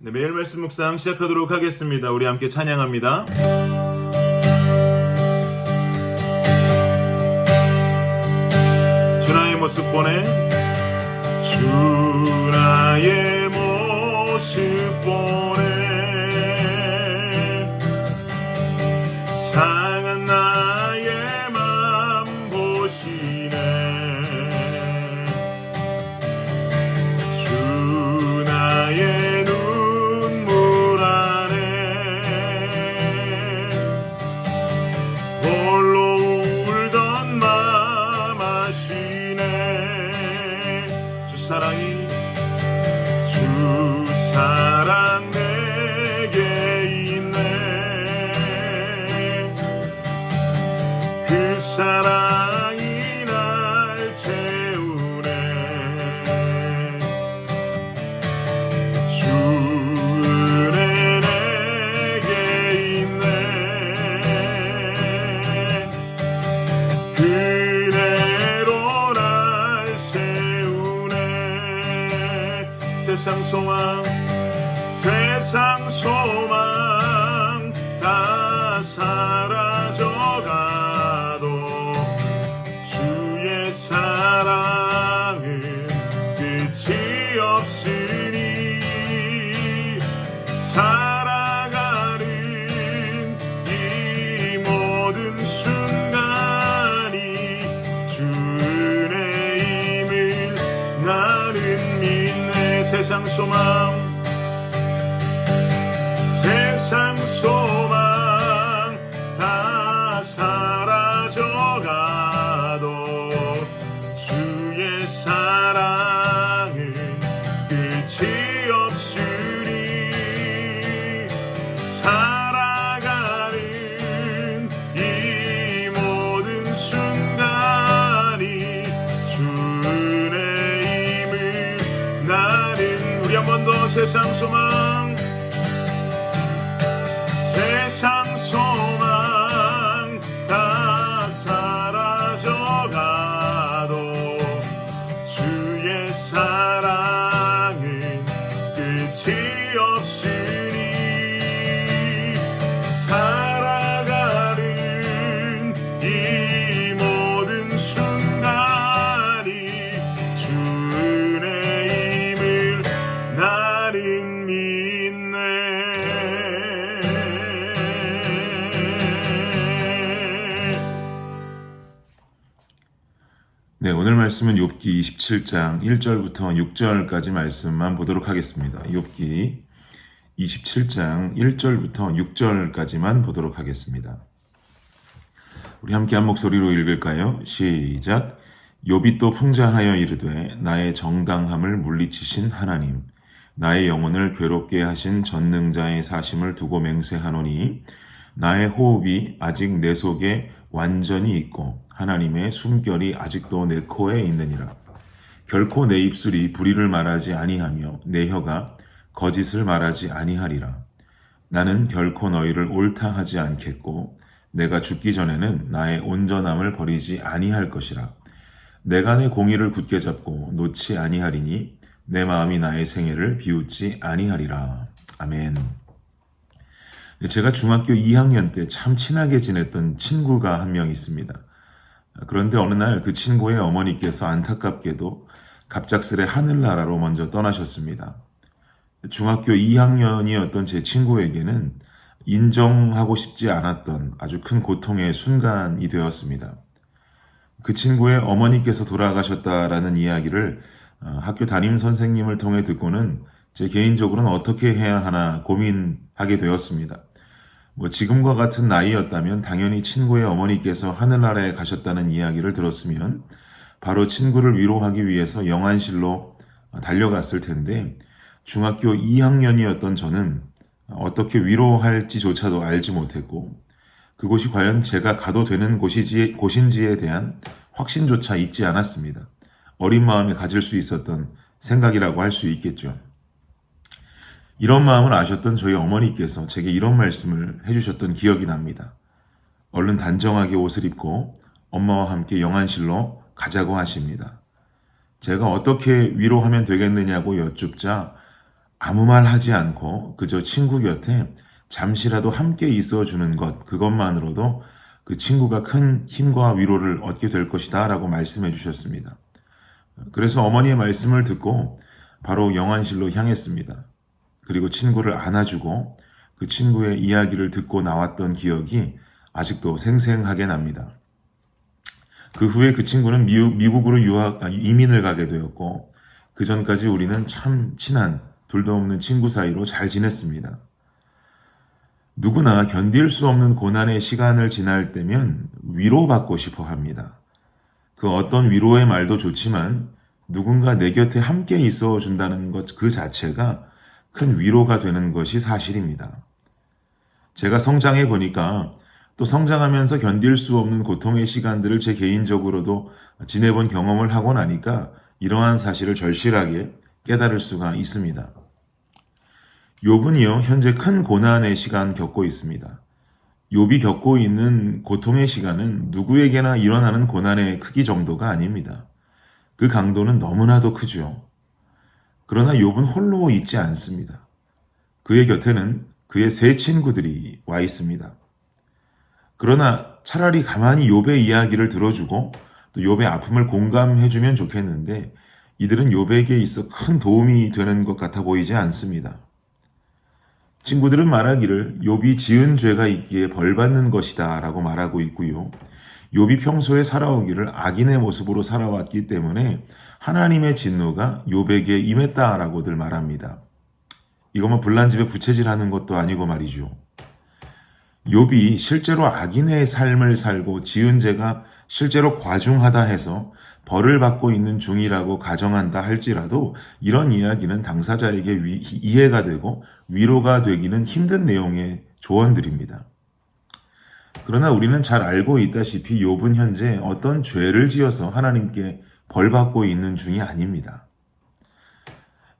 네, 매일 말씀 묵상 시작하도록 하겠습니다. 우리 함께 찬양합니다. 주 나의 모습 보내 주 나의 모습 보내 상한 나의 맘 보시네 주 나의 눈물 안에 홀로 울던 맘 아시네 주 사랑이 주 사랑 내게 있네 그 사랑이 날 채우네 주 은혜 내게 있네 그대로 날 세우네 세상 소망 다 사라져가도 주의 사랑은 끝이 없으니 살아가는 이 모든 순간이 주 은혜임을 나는 믿네 세상 소망 다 사라져가도 주의 사랑은 끝이 없으니 살아가는 이 모든 순간이 주 은혜임을 나는 우리 한 번 더 세상 소망 다 사라져가도 주의 사랑은 끝이 없으니 살아가는 이 모든 순간이 주 은혜임을 나는 믿네 네, 오늘 말씀은 욥기 27장 1절부터 6절까지 말씀만 보도록 하겠습니다. 욥기 27장 1절부터 6절까지만 보도록 하겠습니다. 우리 함께 한 목소리로 읽을까요? 시작. 욥이 또 풍자하여 이르되 나의 정당함을 물리치신 하나님 나의 영혼을 괴롭게 하신 전능자의 사심을 두고 맹세하노니 나의 호흡이 아직 내 속에 완전히 있고 하나님의 숨결이 아직도 내 코에 있느니라. 결코 내 입술이 불의를 말하지 아니하며 내 혀가 거짓을 말하지 아니하리라. 나는 결코 너희를 옳다 하지 않겠고 내가 죽기 전에는 나의 온전함을 버리지 아니할 것이라. 내가 내 공의를 굳게 잡고 놓지 아니하리니 내 마음이 나의 생애를 비웃지 아니하리라. 아멘. 제가 중학교 2학년 때 참 친하게 지냈던 친구가 한 명 있습니다. 그런데 어느 날 그 친구의 어머니께서 안타깝게도 갑작스레 하늘나라로 먼저 떠나셨습니다. 중학교 2학년이었던 제 친구에게는 인정하고 싶지 않았던 아주 큰 고통의 순간이 되었습니다. 그 친구의 어머니께서 돌아가셨다라는 이야기를 학교 담임 선생님을 통해 듣고는 제 개인적으로는 어떻게 해야 하나 고민하게 되었습니다. 지금과 같은 나이였다면 당연히 친구의 어머니께서 하늘나라에 가셨다는 이야기를 들었으면 바로 친구를 위로하기 위해서 영안실로 달려갔을 텐데 중학교 2학년이었던 저는 어떻게 위로할지조차도 알지 못했고 그곳이 과연 제가 가도 되는 곳인지에 대한 확신조차 있지 않았습니다. 어린 마음에 가질 수 있었던 생각이라고 할 수 있겠죠. 이런 마음을 아셨던 저희 어머니께서 제게 이런 말씀을 해주셨던 기억이 납니다. 얼른 단정하게 옷을 입고 엄마와 함께 영안실로 가자고 하십니다. 제가 어떻게 위로하면 되겠느냐고 여쭙자 아무 말 하지 않고 그저 친구 곁에 잠시라도 함께 있어주는 것, 그것만으로도 그 친구가 큰 힘과 위로를 얻게 될 것이다 라고 말씀해 주셨습니다. 그래서 어머니의 말씀을 듣고 바로 영안실로 향했습니다. 그리고 친구를 안아주고 그 친구의 이야기를 듣고 나왔던 기억이 아직도 생생하게 납니다. 그 후에 그 친구는 미국으로 이민을 가게 되었고, 그 전까지 우리는 참 친한 둘도 없는 친구 사이로 잘 지냈습니다. 누구나 견딜 수 없는 고난의 시간을 지날 때면 위로받고 싶어 합니다. 그 어떤 위로의 말도 좋지만 누군가 내 곁에 함께 있어 준다는 것 그 자체가 큰 위로가 되는 것이 사실입니다. 제가 성장해 보니까 또 성장하면서 견딜 수 없는 고통의 시간들을 제 개인적으로도 지내본 경험을 하고 나니까 이러한 사실을 절실하게 깨달을 수가 있습니다. 욥은요, 현재 큰 고난의 시간 겪고 있습니다. 욥이 겪고 있는 고통의 시간은 누구에게나 일어나는 고난의 크기 정도가 아닙니다. 그 강도는 너무나도 크죠. 그러나 욥은 홀로 있지 않습니다. 그의 곁에는 그의 세 친구들이 와 있습니다. 그러나 차라리 가만히 욥의 이야기를 들어주고 또 욥의 아픔을 공감해주면 좋겠는데 이들은 욥에게 있어 큰 도움이 되는 것 같아 보이지 않습니다. 친구들은 말하기를 욥이 지은 죄가 있기에 벌받는 것이다 라고 말하고 있고요. 욥이 평소에 살아오기를 악인의 모습으로 살아왔기 때문에 하나님의 진노가 욥에게 임했다라고들 말합니다. 이거만 불난집에 부채질하는 것도 아니고 말이죠. 욥이 실제로 악인의 삶을 살고 지은 죄가 실제로 과중하다 해서 벌을 받고 있는 중이라고 가정한다 할지라도 이런 이야기는 당사자에게 이해가 되고 위로가 되기는 힘든 내용의 조언들입니다. 그러나 우리는 잘 알고 있다시피 욥은 현재 어떤 죄를 지어서 하나님께 벌 받고 있는 중이 아닙니다.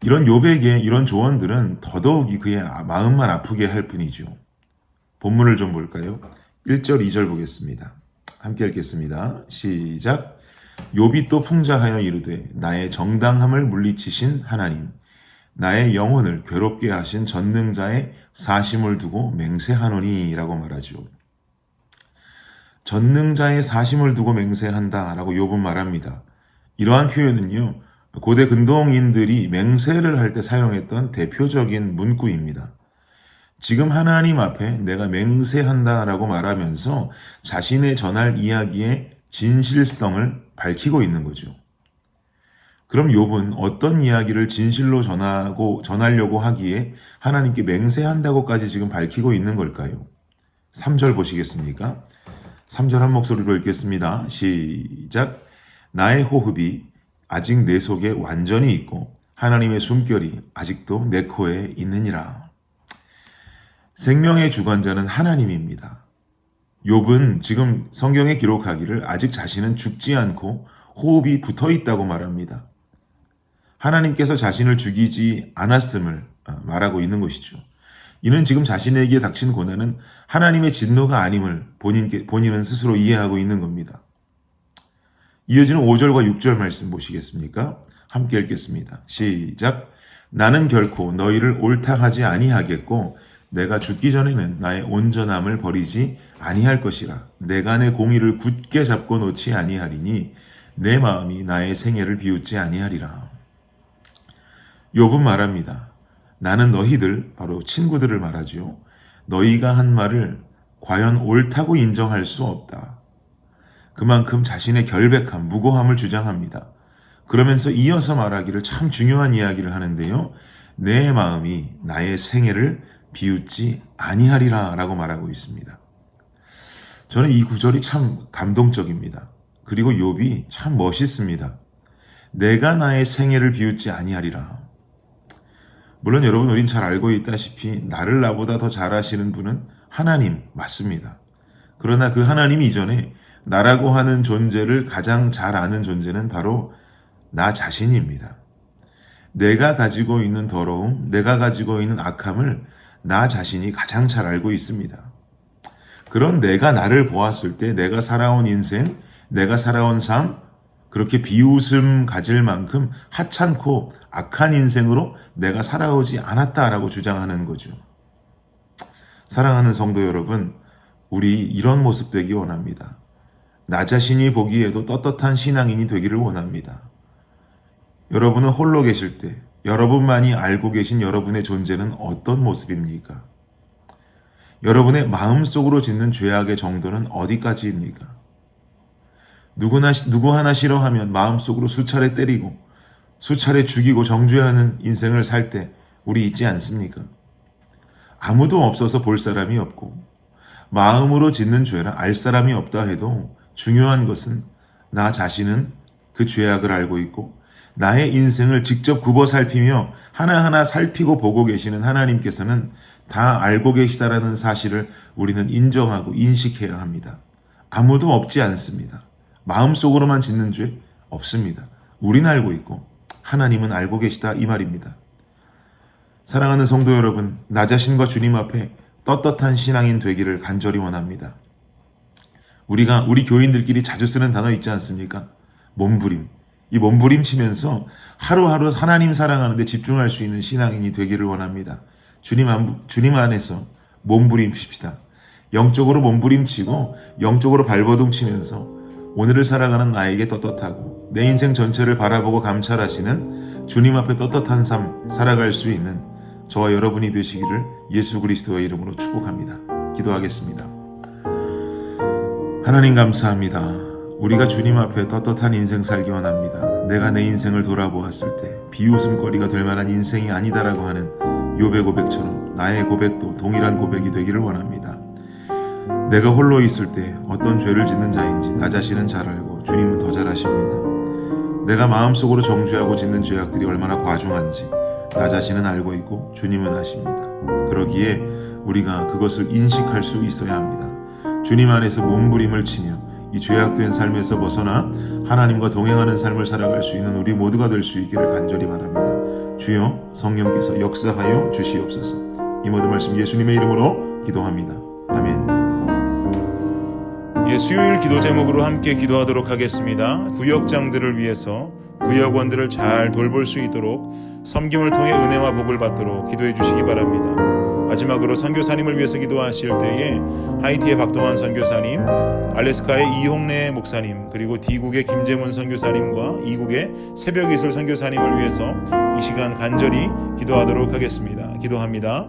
이런 욥에게 이런 조언들은 더더욱이 그의 마음만 아프게 할 뿐이죠. 본문을 좀 볼까요? 1절, 2절 보겠습니다. 함께 읽겠습니다. 시작. 욥이 또 풍자하여 이르되 나의 정당함을 물리치신 하나님, 나의 영혼을 괴롭게 하신 전능자의 사심을 두고 맹세하노니 라고 말하죠. 전능자의 사심을 두고 맹세한다 라고 욥은 말합니다. 이러한 표현은요, 고대 근동인들이 맹세를 할 때 사용했던 대표적인 문구입니다. 지금 하나님 앞에 내가 맹세한다 라고 말하면서 자신의 전할 이야기의 진실성을 밝히고 있는 거죠. 그럼 욥은 어떤 이야기를 진실로 전하려고 하기에 하나님께 맹세한다고까지 지금 밝히고 있는 걸까요? 3절 보시겠습니까? 3절 한 목소리로 읽겠습니다. 시작. 나의 호흡이 아직 내 속에 완전히 있고 하나님의 숨결이 아직도 내 코에 있느니라. 생명의 주관자는 하나님입니다. 욥은 지금 성경에 기록하기를 아직 자신은 죽지 않고 호흡이 붙어 있다고 말합니다. 하나님께서 자신을 죽이지 않았음을 말하고 있는 것이죠. 이는 지금 자신에게 닥친 고난은 하나님의 진노가 아님을 본인은 스스로 이해하고 있는 겁니다. 이어지는 5절과 6절 말씀 보시겠습니까? 함께 읽겠습니다. 시작. 나는 결코 너희를 옳다 하지 아니하겠고 내가 죽기 전에는 나의 온전함을 버리지 아니할 것이라. 내가 내 공의를 굳게 잡고 놓지 아니하리니 내 마음이 나의 생애를 비웃지 아니하리라. 욥은 말합니다. 나는 너희들, 바로 친구들을 말하죠. 너희가 한 말을 과연 옳다고 인정할 수 없다. 그만큼 자신의 결백함, 무고함을 주장합니다. 그러면서 이어서 말하기를 참 중요한 이야기를 하는데요. 내 마음이 나의 생애를 비웃지 아니하리라 라고 말하고 있습니다. 저는 이 구절이 참 감동적입니다. 그리고 욥이 참 멋있습니다. 내가 나의 생애를 비웃지 아니하리라. 물론 여러분 우린 잘 알고 있다시피 나를 나보다 더 잘 아시는 분은 하나님 맞습니다. 그러나 그 하나님 이전에 나라고 하는 존재를 가장 잘 아는 존재는 바로 나 자신입니다. 내가 가지고 있는 더러움, 내가 가지고 있는 악함을 나 자신이 가장 잘 알고 있습니다. 그런 내가 나를 보았을 때 내가 살아온 인생, 내가 살아온 삶, 그렇게 비웃음 가질 만큼 하찮고 악한 인생으로 내가 살아오지 않았다라고 주장하는 거죠. 사랑하는 성도 여러분, 우리 이런 모습 되기 원합니다. 나 자신이 보기에도 떳떳한 신앙인이 되기를 원합니다. 여러분은 홀로 계실 때 여러분만이 알고 계신 여러분의 존재는 어떤 모습입니까? 여러분의 마음속으로 짓는 죄악의 정도는 어디까지입니까? 누구 하나 싫어하면 마음속으로 수차례 때리고 수차례 죽이고 정죄하는 인생을 살 때 우리 있지 않습니까? 아무도 없어서 볼 사람이 없고 마음으로 짓는 죄라 알 사람이 없다 해도 중요한 것은 나 자신은 그 죄악을 알고 있고 나의 인생을 직접 굽어 살피며 하나하나 살피고 보고 계시는 하나님께서는 다 알고 계시다라는 사실을 우리는 인정하고 인식해야 합니다. 아무도 없지 않습니다. 마음속으로만 짓는 죄 없습니다. 우린 알고 있고 하나님은 알고 계시다 이 말입니다. 사랑하는 성도 여러분, 나 자신과 주님 앞에 떳떳한 신앙인 되기를 간절히 원합니다. 우리 교인들끼리 자주 쓰는 단어 있지 않습니까? 몸부림. 이 몸부림치면서 하루하루 하나님 사랑하는 데 집중할 수 있는 신앙인이 되기를 원합니다. 주님 안에서 몸부림칩시다. 영적으로 몸부림치고 영적으로 발버둥 치면서 오늘을 살아가는 나에게 떳떳하고 내 인생 전체를 바라보고 감찰하시는 주님 앞에 떳떳한 삶 살아갈 수 있는 저와 여러분이 되시기를 예수 그리스도의 이름으로 축복합니다. 기도하겠습니다. 하나님 감사합니다. 우리가 주님 앞에 떳떳한 인생 살기 원합니다. 내가 내 인생을 돌아보았을 때 비웃음거리가 될 만한 인생이 아니다라고 하는 욥의 고백처럼 나의 고백도 동일한 고백이 되기를 원합니다. 내가 홀로 있을 때 어떤 죄를 짓는 자인지 나 자신은 잘 알고 주님은 더 잘 아십니다. 내가 마음속으로 정죄하고 짓는 죄악들이 얼마나 과중한지 나 자신은 알고 있고 주님은 아십니다. 그러기에 우리가 그것을 인식할 수 있어야 합니다. 주님 안에서 몸부림을 치며 이 죄악된 삶에서 벗어나 하나님과 동행하는 삶을 살아갈 수 있는 우리 모두가 될 수 있기를 간절히 바랍니다. 주여 성령께서 역사하여 주시옵소서. 이 모든 말씀 예수님의 이름으로 기도합니다. 아멘. 수요일 기도 제목으로 함께 기도하도록 하겠습니다. 구역장들을 위해서 구역원들을 잘 돌볼 수 있도록 섬김을 통해 은혜와 복을 받도록 기도해 주시기 바랍니다. 마지막으로 선교사님을 위해서 기도하실 때에 하이티의 박동환 선교사님, 알래스카의 이홍래 목사님, 그리고 D국의 김재문 선교사님과 이국의 새벽이슬 선교사님을 위해서 이 시간 간절히 기도하도록 하겠습니다. 기도합니다.